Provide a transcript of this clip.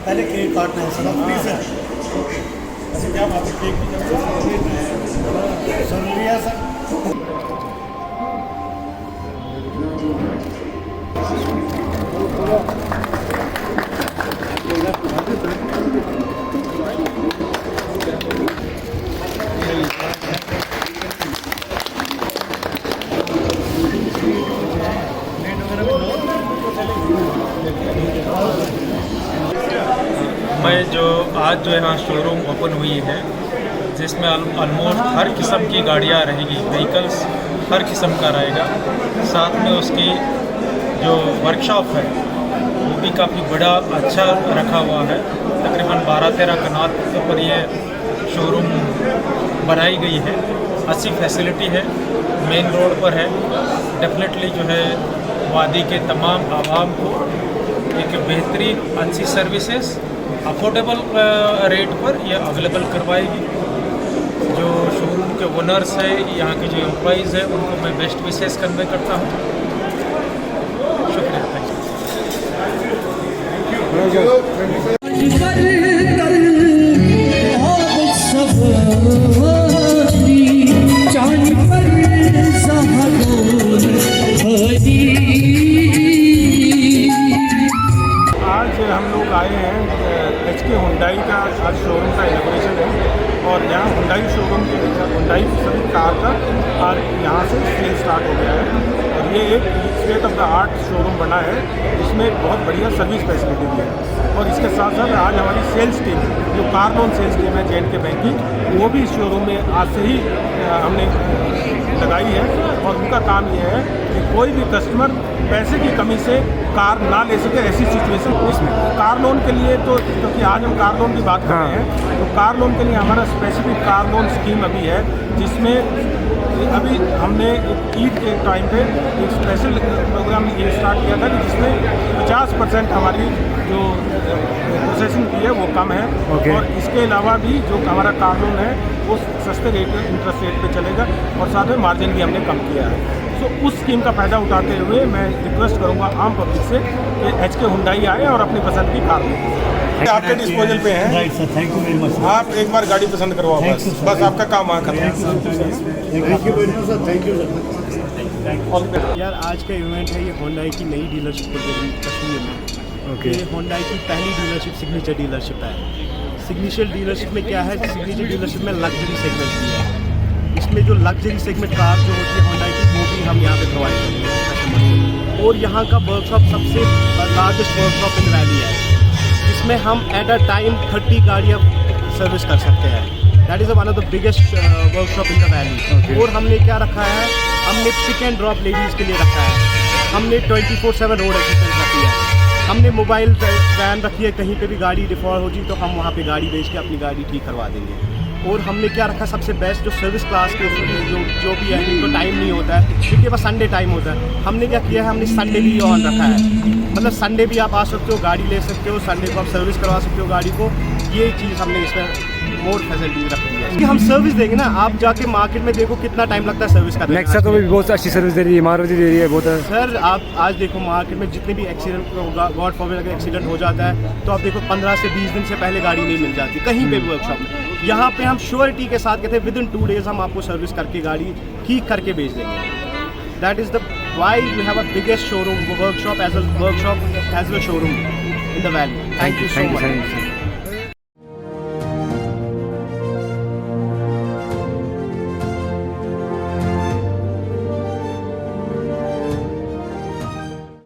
पहले केक काटना है सर, प्लीज सर। ऐसे क्या बात है, केक की सर लिया सर। मैं जो आज जो यहाँ शोरूम ओपन हुई है, जिसमें ऑलमोस्ट हर किस्म की गाड़ियाँ रहेगी, व्हीकल्स हर किस्म का रहेगा। साथ में उसकी जो वर्कशॉप है वो भी काफ़ी बड़ा अच्छा रखा हुआ है। तकरीबन 12-13 कनाल पर ये शोरूम बनाई गई है। अच्छी फैसिलिटी है, मेन रोड पर है। डेफिनेटली जो है वादी के तमाम आवाम को एक बेहतरीन अच्छी सर्विसेज अफोर्डेबल रेट पर यह अवेलेबल करवाएगी। जो शोरूम के ओनर्स हैं, यहाँ के जो एम्प्लॉइज़ हैं, उनको मैं बेस्ट विशेस कन्वे करता हूँ। शुक्रिया, थैंक आज हम लोग आए हैं HK हुंडई का आज शोरूम का इनॉग्रेशन है और यहाँ हुंडई शोरूम के हुंडई सभी कार का आज यहाँ से सेल स्टार्ट हो गया है। और ये एक state of the art showroom बना है, जिसमें बहुत बढ़िया सर्विस फैसिलिटी भी है। और इसके साथ साथ आज हमारी सेल्स टीम, जो कार लोन सेल्स टीम है J&K बैंकिंग, वो भी इस शोरूम में आज से ही हमने लगाई है। और उनका काम ये है कि कोई भी कस्टमर पैसे की कमी से कार ना ले सके, ऐसी सिचुएशन इसमें कार लोन के लिए तो, क्योंकि आज हम कार लोन की बात कर रहे हैं, तो कार लोन के लिए हमारा स्पेसिफिक कार लोन स्कीम अभी है, जिसमें अभी हमने ईद के टाइम पे एक स्पेशल प्रोग्राम ये स्टार्ट किया था, जिसमें 50% हमारी जो प्रोसेसिंग फी है वो कम है। और इसके अलावा भी जो हमारा कार लोन है वो सस्ते रेट इंटरेस्ट रेट पे चलेगा और साथ में मार्जिन भी हमने कम किया है। तो उस स्कीम का फ़ायदा उठाते हुए मैं रिक्वेस्ट करूंगा आम पब्लिक से कि HK हुंडई आए और अपनी पसंद की कार लें। आपके डिस्पोजल पे हैं। Right sir, thank you very much. आप एक बार गाड़ी पसंद करवाओ, बस आपका काम वहाँ खत्म। Thank you very much sir, thank you sir. यार आज का इवेंट है ये हुंडई की नई डीलरशिप कश्मीर में। ओके, ये हुंडई की पहली डीलरशिप सिग्नेचर डीलरशिप है। सिग्नेचर डीलरशिप में क्या है, सिग्नेचर डीलरशिप में लग्जरी सेगमेंट भी है। इसमें जो लग्जरी सेगमेंट कार जो होती है हुंडई की, वो भी हम यहाँ पे प्रोवाइड करेंगे कस्टमर को। और यहाँ का वर्कशॉप सबसे लार्जेस्ट वर्कशॉप इन वैली है, जिसमें हम एट अ टाइम 30 गाड़ियाँ सर्विस कर सकते हैं। That is one of the biggest workshop in the valley. और हमने क्या रखा है, हमने पिक एंड ड्रॉप लेडीज़ के लिए रखा है। हमने 24/7 रोड असिस्टेंस रखी है। हमने मोबाइल वैन रखी है, कहीं पे भी गाड़ी डिफॉल्ट हो जी तो हम वहाँ पे गाड़ी भेज के अपनी गाड़ी ठीक करवा देंगे। और हमने क्या रखा, सबसे बेस्ट जो सर्विस क्लास के जो भी है, जिनको टाइम नहीं होता है, जिनके पास संडे टाइम होता है, हमने क्या किया है, हमने संडे भी ऑन रखा है। मतलब संडे भी आप आ सकते हो, गाड़ी ले सकते हो, संडे को आप सर्विस करवा सकते हो गाड़ी को। ये चीज़ हमने इसमें मोर फैसिलिटीज रखी है कि हम सर्विस देंगे ना। आप जाके मार्केट में देखो कितना टाइम लगता है सर्विस करने में। नेक्सा तो भी बहुत अच्छी सर्विस दे रही है, मारुति दे रही है बहुत। सर आप आज देखो मार्केट में जितने भी एक्सीडेंट, गॉड फॉरबिड अगर एक्सीडेंट हो जाता है तो आप देखो 15 से 20 दिन से पहले गाड़ी नहीं मिल जाती कहीं पे भी वर्कशॉप में। यहाँ पे हम श्योरिटी के साथ कहते हैं विद इन 2 days हम आपको सर्विस करके गाड़ी ठीक करके भेज देंगे। That is the why we have a biggest showroom workshop as a showroom in the valley. Thank you so much.